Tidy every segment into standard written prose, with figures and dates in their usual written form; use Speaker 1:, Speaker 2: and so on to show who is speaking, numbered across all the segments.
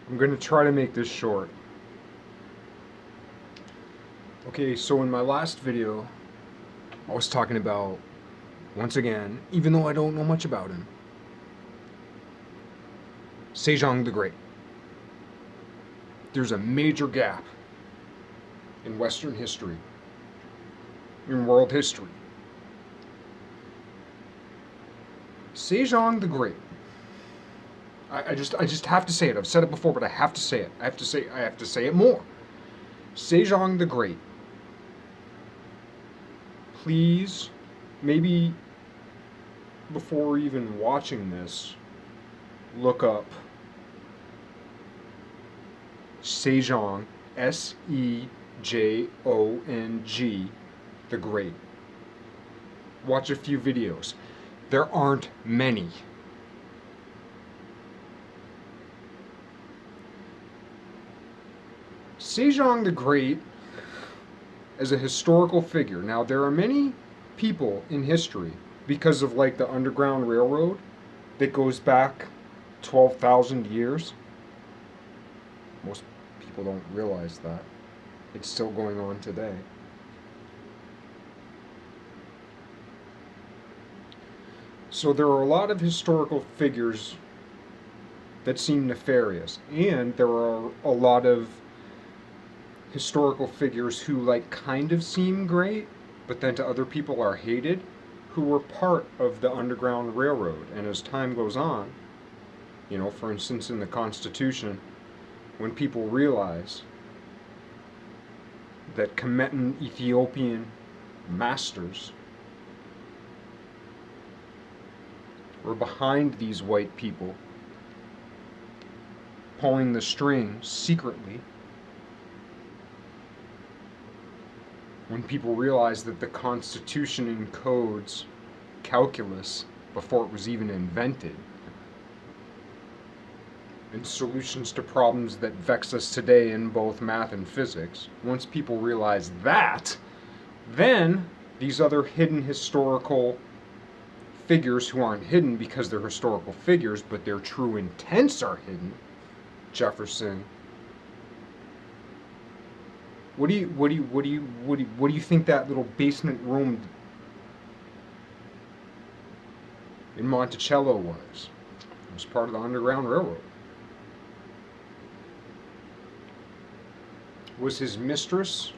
Speaker 1: I'm going to try to make this short. Okay, so in my last video, I was talking about, once again, even though I don't know much about him, Sejong the Great. There's a major gap in Western history, in world history. Sejong the Great. I just have to say it. I've said it before, but I have to say it. I have to say it more. Sejong the Great. Please, maybe before even watching this, look up Sejong, Sejong, the Great. Watch a few videos. There aren't many. Sejong the Great as a historical figure. Now, there are many people in history, because of like the Underground Railroad that goes back 12,000 years. Most people don't realize that. It's still going on today. So there are a lot of historical figures that seem nefarious, and there are a lot of historical figures who like kind of seem great, but then to other people are hated, who were part of the Underground Railroad. And as time goes on, for instance, in the Constitution, when people realize that Kemetan Ethiopian masters were behind these white people, pulling the strings secretly, when people realized that the Constitution encodes calculus before it was even invented, and solutions to problems that vex us today in both math and physics, once people realize that, then these other hidden historical figures, who aren't hidden because they're historical figures, but their true intents are hidden, Jefferson. What do you think that little basement room in Monticello was? It was part of the Underground Railroad. Was his mistress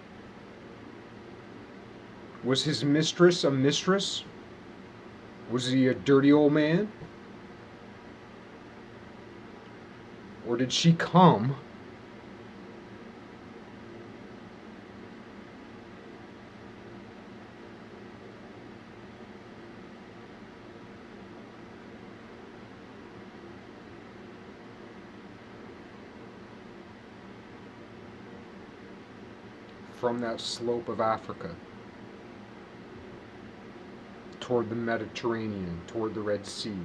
Speaker 1: a mistress? Was he a dirty old man? Or did she come from that slope of Africa toward the Mediterranean, toward the Red Sea?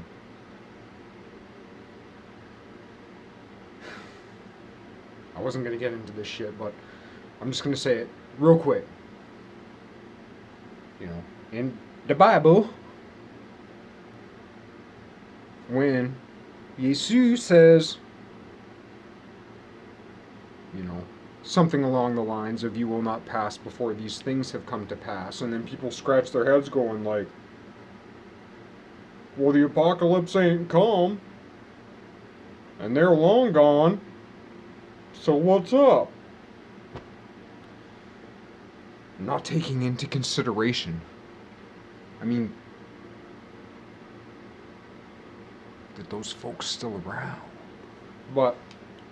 Speaker 1: I wasn't going to get into this shit, but I'm just going to say it real quick. In the Bible, when Jesus says, something along the lines of, "You will not pass before these things have come to pass," and then people scratch their heads going like, "Well, the apocalypse ain't come, and they're long gone, so what's up?" Not taking into consideration, that those folks still around. But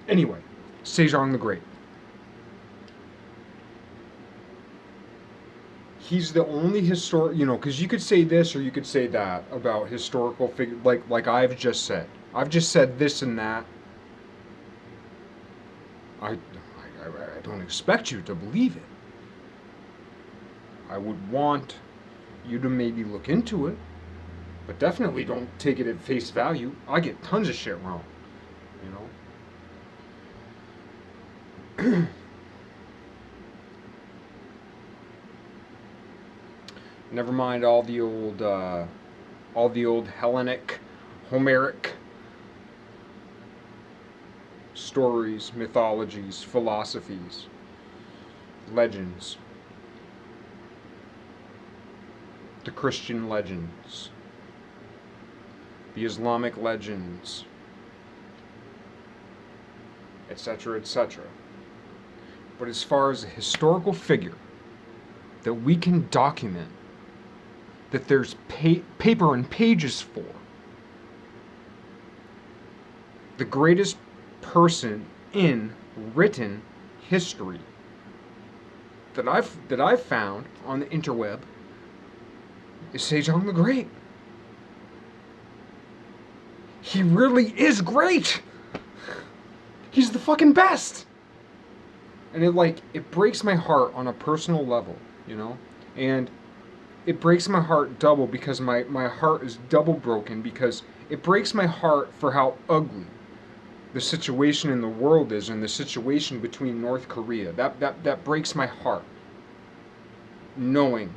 Speaker 1: anyway, Sejong the Great. He's the only because you could say this or you could say that about historical figure, like I've just said. I've just said this and that. I don't expect you to believe it. I would want you to maybe look into it, but definitely don't take it at face value. I get tons of shit wrong, Never mind all the old Hellenic, Homeric stories, mythologies, philosophies, legends, the Christian legends, the Islamic legends, etc., etc. But as far as a historical figure that we can document, that there's paper and pages for, the greatest person in written history that I've found on the interweb is Sejong the Great. He really is great. He's the fucking best. And it breaks my heart on a personal level, you know? And it breaks my heart double because my heart is double broken, because it breaks my heart for how ugly the situation in the world is, and the situation between North Korea. That breaks my heart, knowing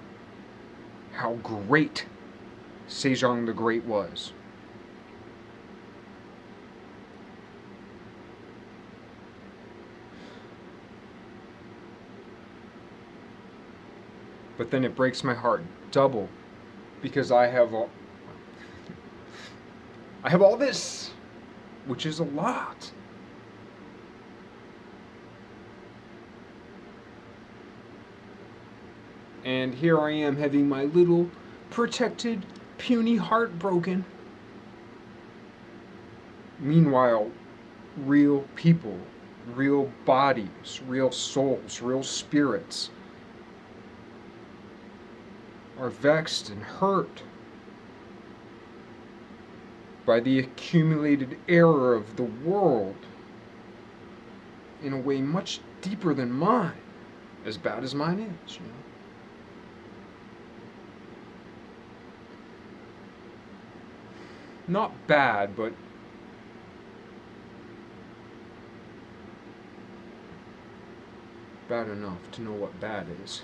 Speaker 1: how great Sejong the Great was. But then it breaks my heart double because I have all this, which is a lot. And here I am having my little protected, puny heart broken. Meanwhile, real people, real bodies, real souls, real spirits are vexed and hurt by the accumulated error of the world in a way much deeper than mine, as bad as mine is, you know. Not bad, but bad enough to know what bad is.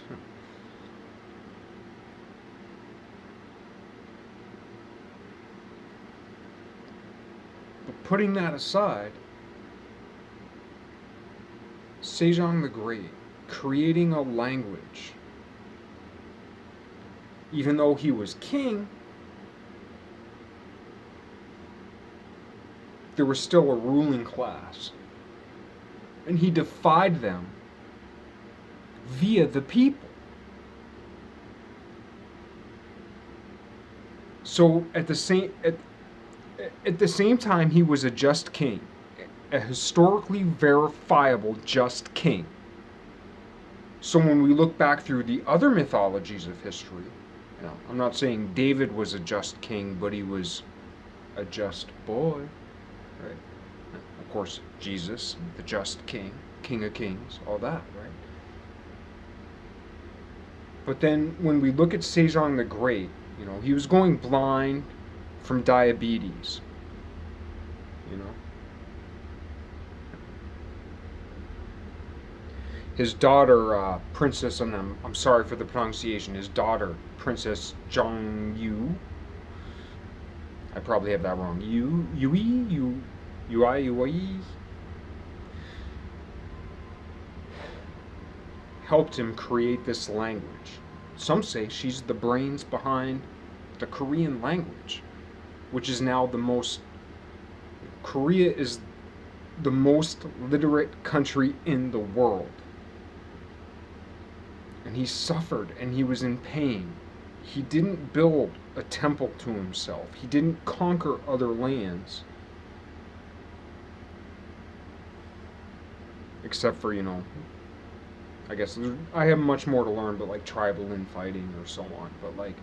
Speaker 1: But putting that aside, Sejong the Great creating a language, even though he was king, there was still a ruling class, and he defied them via the people. So at the same time, he was a just king, a historically verifiable just king. So when we look back through the other mythologies of history, you know, I'm not saying David was a just king, but he was a just boy, right? Of course, Jesus, the just king, King of Kings, all that, right? But then when we look at Sejong the Great, you know, he was going blind from diabetes, you know. His daughter, Princess, and I'm sorry for the pronunciation, his daughter, Princess Jong-yu, I probably have that wrong, Yui, helped him create this language. Some say she's the brains behind the Korean language, which is now Korea is the most literate country in the world. And he suffered and he was in pain. He didn't build a temple to himself. He didn't conquer other lands. Except for, you know, I guess I have much more to learn, but like tribal infighting or so on. But like,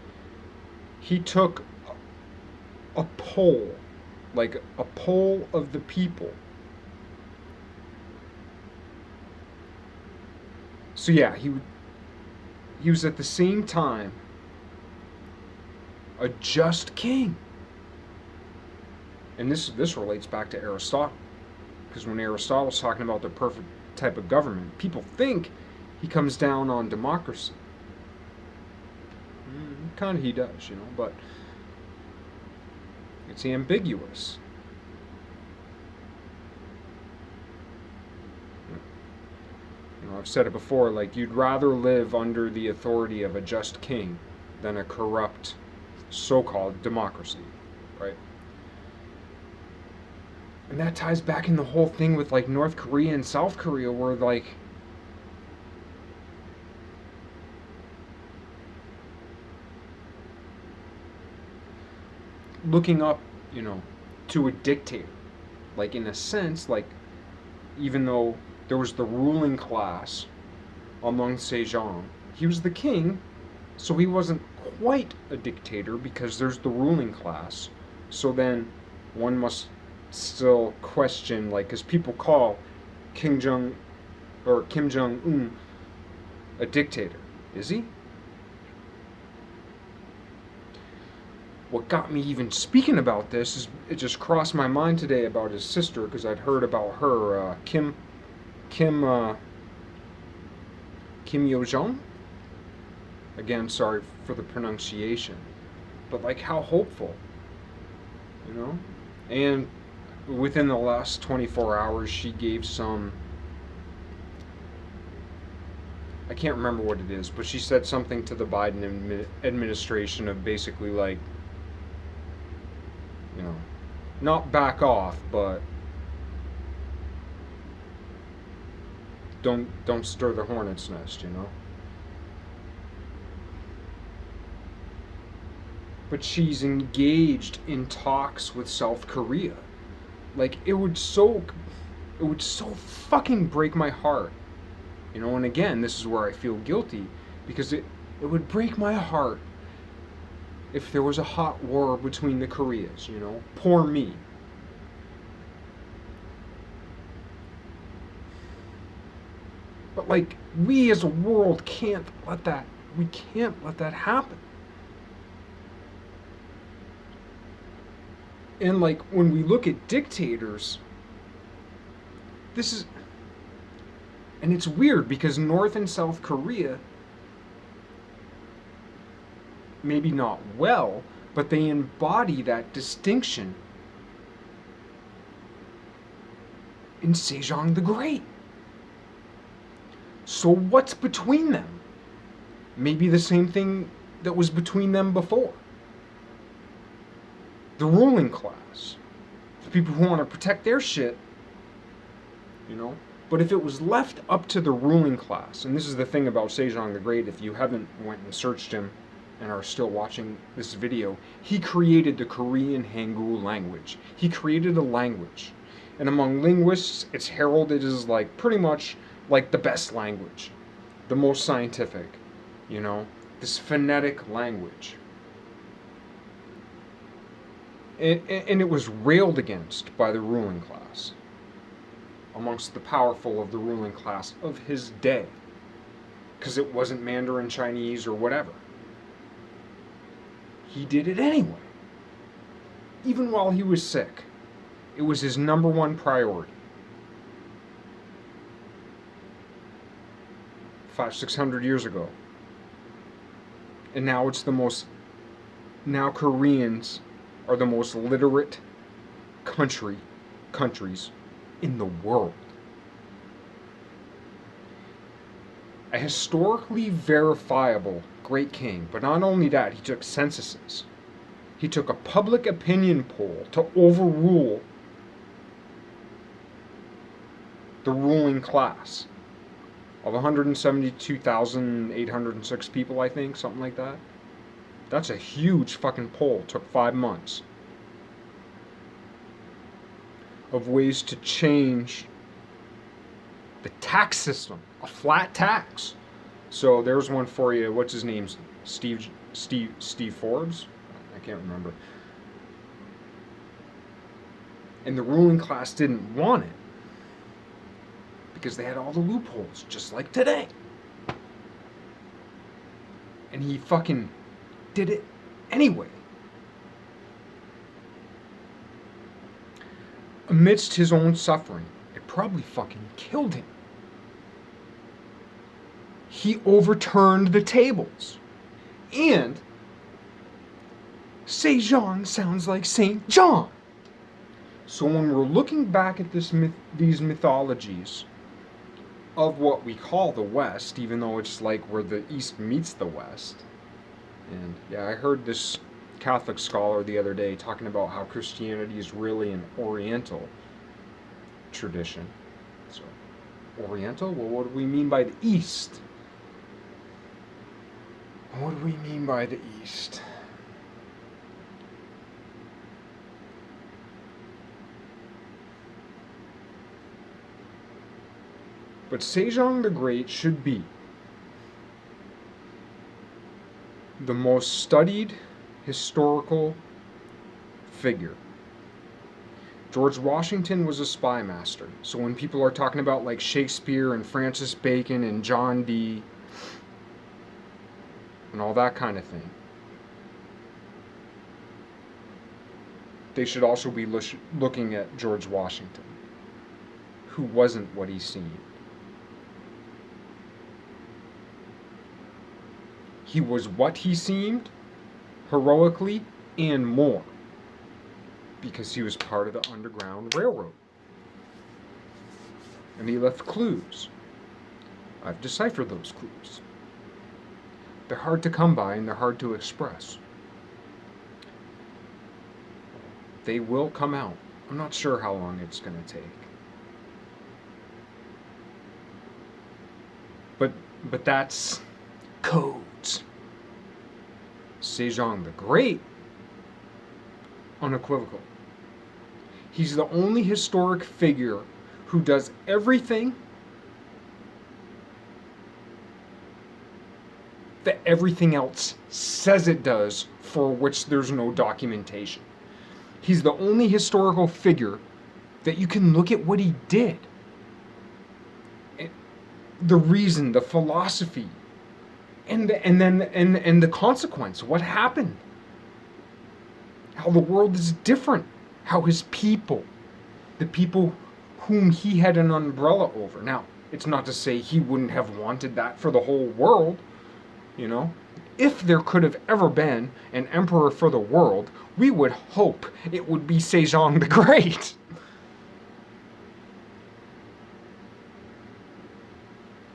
Speaker 1: he took a poll, like a poll of the people. So yeah, he was at the same time a just king. And this relates back to Aristotle. Because when Aristotle's talking about the perfect type of government, people think he comes down on democracy. Kind of he does, you know, but it's ambiguous. I've said it before, like, you'd rather live under the authority of a just king than a corrupt so-called democracy, right? And that ties back in the whole thing with, like, North Korea and South Korea, where, like, looking up, to a dictator. Like, in a sense, like, even though there was the ruling class among Sejong, he was the king, so he wasn't quite a dictator because there's the ruling class. So then one must still question, like, because people call Kim Jong Un a dictator. Is he? What got me even speaking about this is it just crossed my mind today about his sister, because I'd heard about her, Kim Yo-jong. Again, sorry for the pronunciation, but, like, how hopeful, And within the last 24 hours, she gave some. I can't remember what it is, but she said something to the Biden administration of basically, like, not back off, but don't stir the hornet's nest, But she's engaged in talks with South Korea. Like, it would so fucking break my heart. And again, this is where I feel guilty, because it would break my heart if there was a hot war between the Koreas, Poor me. But, like, we as a world can't let that happen. And, like, when we look at dictators, and it's weird because North and South Korea, maybe not well, but they embody that distinction in Sejong the Great. So what's between them? Maybe the same thing that was between them before. The ruling class. The people who want to protect their shit, But if it was left up to the ruling class, and this is the thing about Sejong the Great, if you haven't went and searched him and are still watching this video, he created the Korean Hangul language. He created a language. And among linguists, it's heralded as, like, pretty much like the best language, the most scientific, this phonetic language. And it was railed against by the ruling class, amongst the powerful of the ruling class of his day, because it wasn't Mandarin Chinese or whatever. He did it anyway. Even while he was sick, it was his number one priority. 500-600 years ago. And now Koreans are the most literate countries in the world. A historically verifiable great king, but not only that, he took censuses. He took a public opinion poll to overrule the ruling class of 172,806 people, I think, something like that. That's a huge fucking poll. Took 5 months of ways to change the tax system, a flat tax. So there's one for you. What's his name? Steve Forbes? I can't remember. And the ruling class didn't want it because they had all the loopholes, just like today. And he fucking did it anyway. Amidst his own suffering, it probably fucking killed him. He overturned the tables. And Sejong sounds like Saint John. So when we're looking back at these mythologies, of what we call the West, even though it's like where the East meets the West. And yeah, I heard this Catholic scholar the other day talking about how Christianity is really an Oriental tradition. So, Oriental? Well, what do we mean by the East? What do we mean by the East? But Sejong the Great should be the most studied historical figure. George Washington was a spy master. So when people are talking about like Shakespeare and Francis Bacon and John Dee and all that kind of thing, they should also be looking at George Washington, who wasn't what he seemed. He was what he seemed, heroically, and more, because he was part of the Underground Railroad. And he left clues. I've deciphered those clues. They're hard to come by and they're hard to express. They will come out. I'm not sure how long it's going to take. But that's codes. Sejong the Great, unequivocal. He's the only historic figure who does everything that everything else says it does, for which there's no documentation. He's the only historical figure that you can look at what he did. The reason, the philosophy, and the consequence, what happened. How the world is different. How his people, the people whom he had an umbrella over. Now, it's not to say he wouldn't have wanted that for the whole world, you know. If there could have ever been an emperor for the world, we would hope it would be Sejong the Great.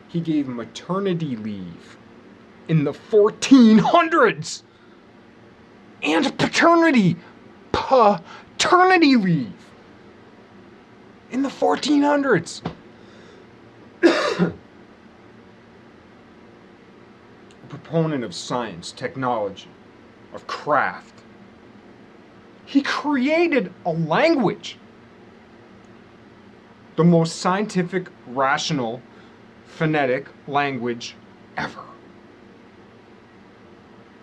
Speaker 1: He gave maternity leave in the 1400s and paternity leave in the 1400s. A proponent of science, technology, of craft. He created a language. The most scientific, rational, phonetic language ever.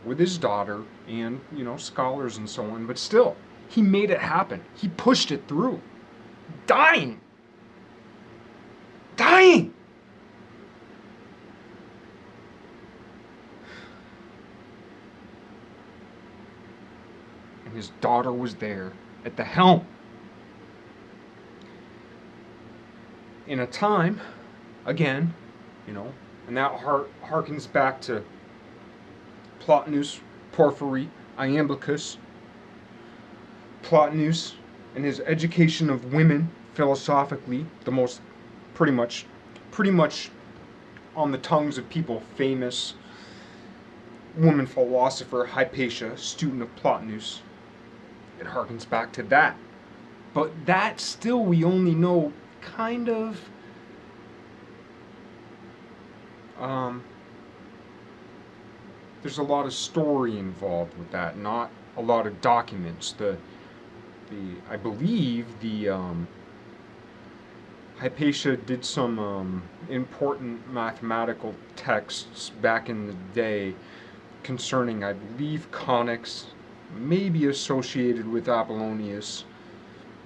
Speaker 1: With his daughter and, scholars and so on, but still, he made it happen. He pushed it through. Dying. And his daughter was there at the helm. In a time, again, and that harkens back to Plotinus, Porphyry, Iamblichus. Plotinus and his education of women philosophically, the most pretty much on the tongues of people famous woman philosopher Hypatia, student of Plotinus. It harkens back to that. But that still we only know kind of there's a lot of story involved with that, not a lot of documents. I believe Hypatia did some important mathematical texts back in the day concerning, I believe, conics, maybe associated with Apollonius.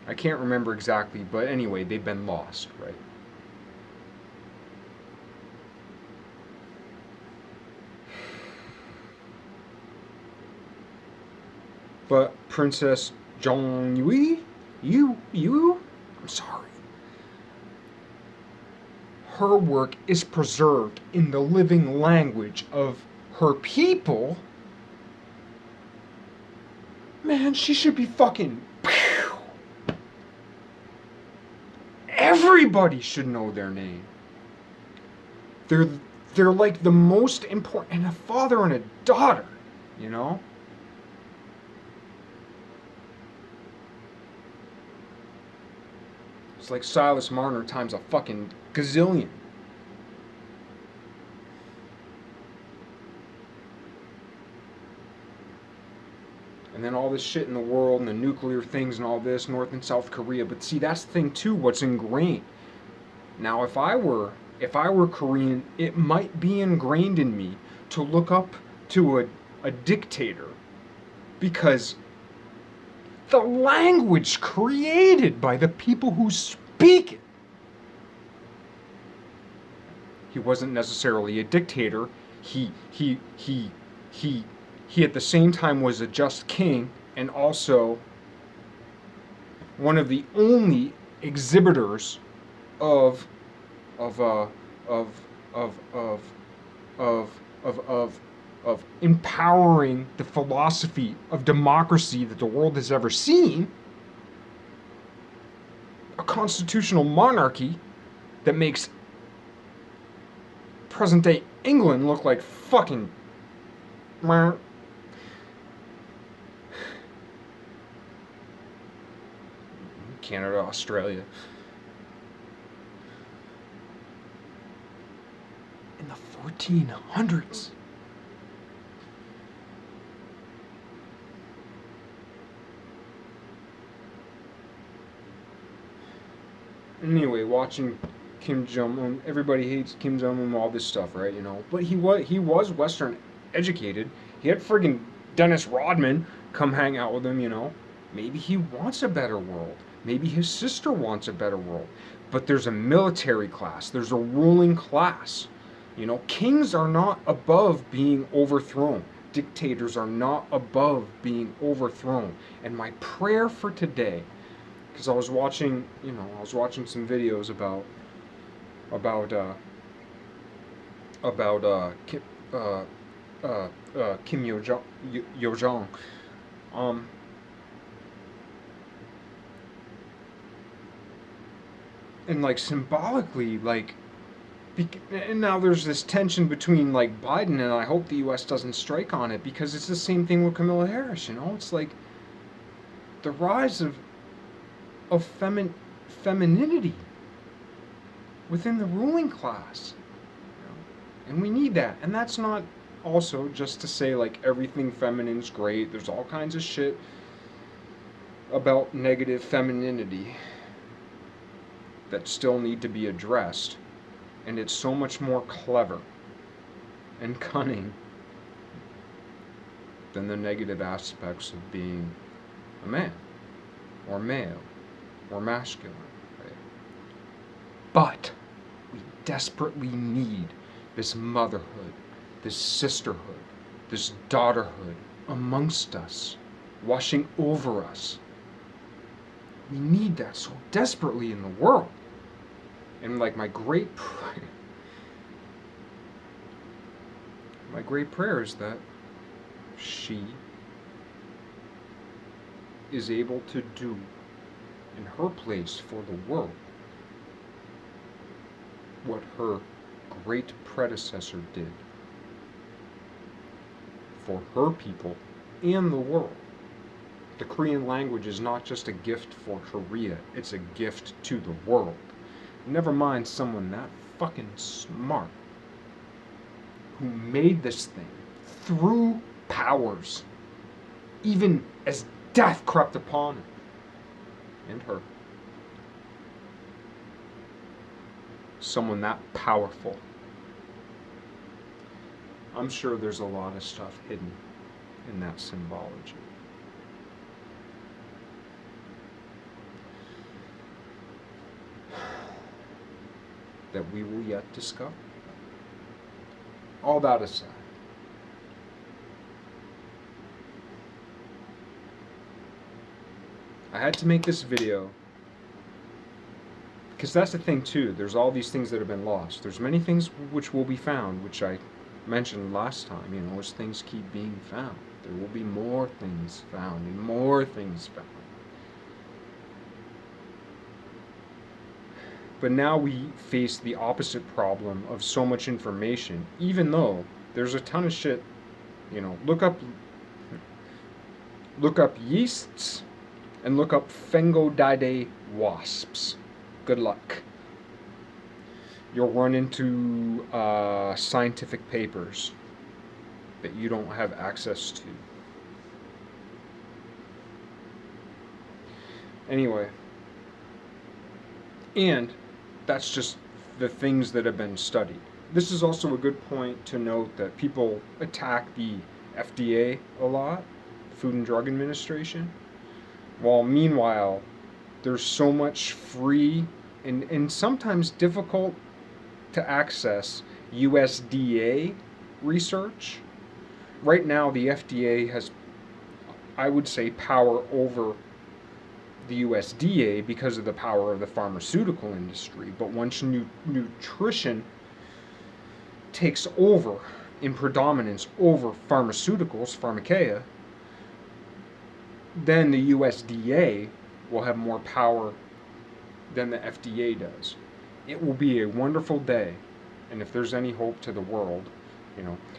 Speaker 1: I can't remember exactly, but anyway, they've been lost, right? But Princess SayjohnG, I'm sorry. Her work is preserved in the living language of her people. Man, she should be fucking... Everybody should know their name. They're they're like the most important, and a father and a daughter, you know? It's like Silas Marner times a fucking gazillion. And then all this shit in the world and the nuclear things and all this, North and South Korea. But see, that's the thing too, what's ingrained. Now if I were Korean, it might be ingrained in me to look up to a dictator, because the language created by the people who speak it. He wasn't necessarily a dictator. He at the same time was a just king, and also one of the only exhibitors of of uh, of of of of empowering the philosophy of democracy that the world has ever seen. A constitutional monarchy that makes present day England look like fucking Canada, Australia. In the 1400s. Anyway, watching Kim Jong-un, everybody hates Kim Jong-un, all this stuff, right? You know, but he was Western educated. He had friggin' Dennis Rodman come hang out with him, you know. Maybe he wants a better world. Maybe his sister wants a better world. But there's a military class. There's a ruling class. You know, kings are not above being overthrown. Dictators are not above being overthrown. And my prayer for today, because I was watching some videos about Kim Yo-jong. And like symbolically, like, and now there's this tension between like Biden, and I hope the U.S. doesn't strike on it, because it's the same thing with Kamala Harris. You know, it's like the rise of femininity within the ruling class, you know? And we need that. And that's not also just to say like everything feminine's great. There's all kinds of shit about negative femininity that still need to be addressed, and it's so much more clever and cunning than the negative aspects of being a man or male or masculine, right? But we desperately need this motherhood, this sisterhood, this daughterhood amongst us, washing over us. We need that so desperately in the world. And like my great prayer is that she is able to do in her place for the world what her great predecessor did for her people and the world. The Korean language is not just a gift for Korea, it's a gift to the world. Never mind someone that fucking smart who made this thing through powers, even as death crept upon him and her. Someone that powerful. I'm sure there's a lot of stuff hidden in that symbology. That we will yet discover. All that aside, I had to make this video because that's the thing too. There's all these things that have been lost. There's many things which will be found, which I mentioned last time, you know, as things keep being found. There will be more things found and more things found. But now we face the opposite problem of so much information, even though there's a ton of shit. Look up yeasts and look up Fengodidae wasps. Good luck. You'll run into scientific papers that you don't have access to. Anyway, and that's just the things that have been studied. This is also a good point to note that people attack the FDA a lot, Food and Drug Administration, while meanwhile there's so much free and sometimes difficult to access USDA research. Right now the FDA has, I would say, power over the USDA because of the power of the pharmaceutical industry. But once nutrition takes over in predominance over pharmaceuticals, pharmakeia, then the USDA will have more power than the FDA does. It will be a wonderful day, and if there's any hope to the world,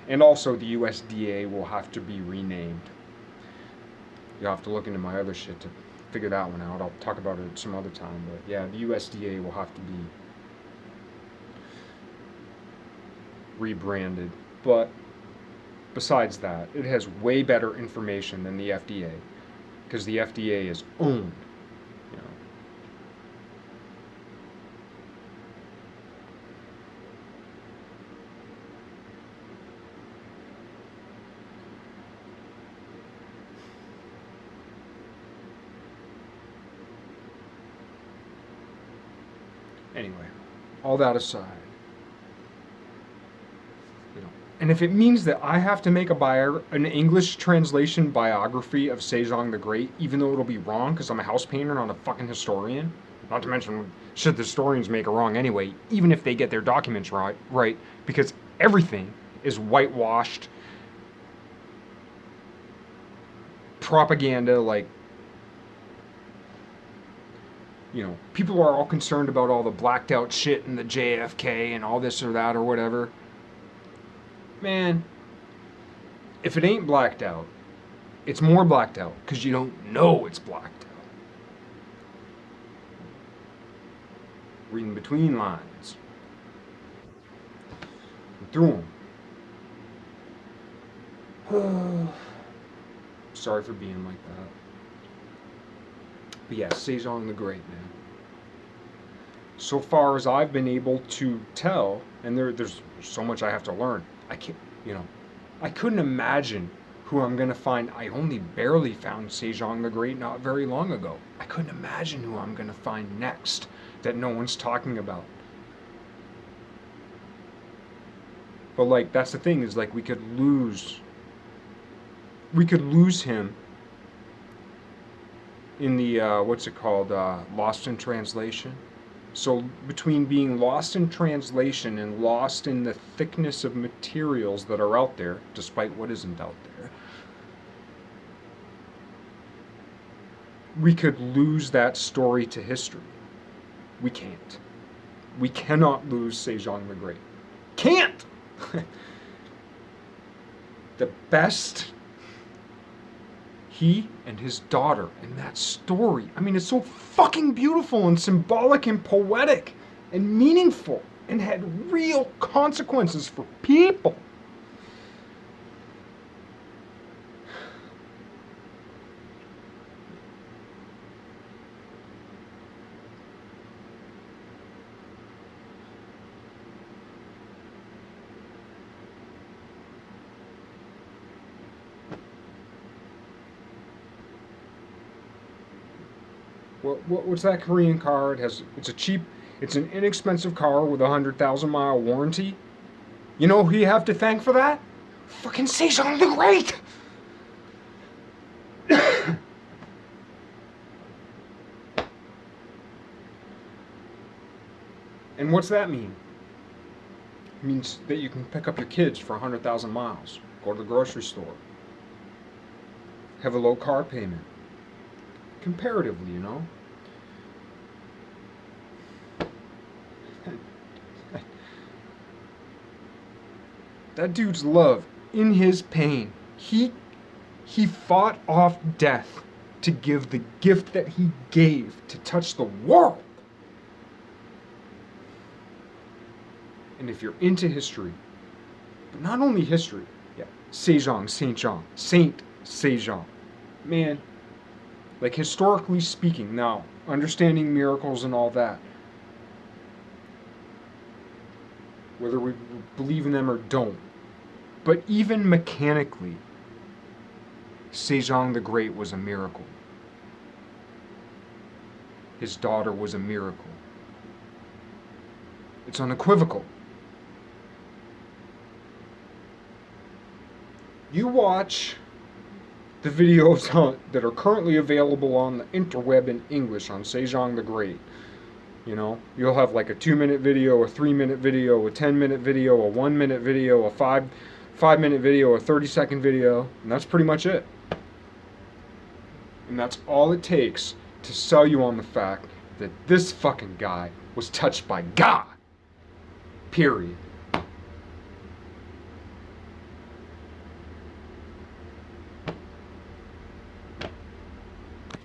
Speaker 1: and also the USDA will have to be renamed. You'll have to look into my other shit to figure that one out. I'll talk about it some other time, but yeah, the USDA will have to be rebranded. But besides that, it has way better information than the FDA, because the FDA is owned. Anyway, all that aside, and if it means that I have to make an English translation biography of Sejong the Great, even though it'll be wrong because I'm a house painter, not a fucking historian, not to mention should the historians make it wrong anyway, even if they get their documents right, because everything is whitewashed propaganda, people are all concerned about all the blacked out shit in the JFK and all this or that or whatever. Man, if it ain't blacked out, it's more blacked out because you don't know it's blacked out. Reading between lines. Through them. Sorry for being like that. But yeah, Sejong the Great, man. So far as I've been able to tell, and there's so much I have to learn. I couldn't imagine who I'm gonna find. I only barely found Sejong the Great not very long ago. I couldn't imagine who I'm gonna find next that no one's talking about. But that's the thing, is we could lose him in the what's it called, Lost in Translation. So between being lost in translation and lost in the thickness of materials that are out there, despite what isn't out there, we could lose that story to history. We can't. We cannot lose Sejong the Great. Can't! The best, he and his daughter in that story. I mean, it's so fucking beautiful and symbolic and poetic and meaningful and had real consequences for people. What's that Korean car? It's an inexpensive car with a 100,000-mile warranty. You know who you have to thank for that? Fucking Sejong the Great! And what's that mean? It means that you can pick up your kids for 100,000 miles, go to the grocery store, have a low car payment. Comparatively, That dude's love in his pain. He fought off death to give the gift that he gave to touch the world. And if you're into history, but not only history, yeah, SayjohnG, Sainte SayjohnG. Man, like historically speaking, now, understanding miracles and all that, whether we believe in them or don't, but even mechanically, Sejong the Great was a miracle. His daughter was a miracle. It's unequivocal. You watch the videos that are currently available on the interweb in English on Sejong the Great. You know, you'll have like a 2-minute video, a 3-minute video, a 10-minute video, a 1-minute video, a 5-minute video, a 30-second video, and that's pretty much it. And that's all it takes to sell you on the fact that this fucking guy was touched by God. Period.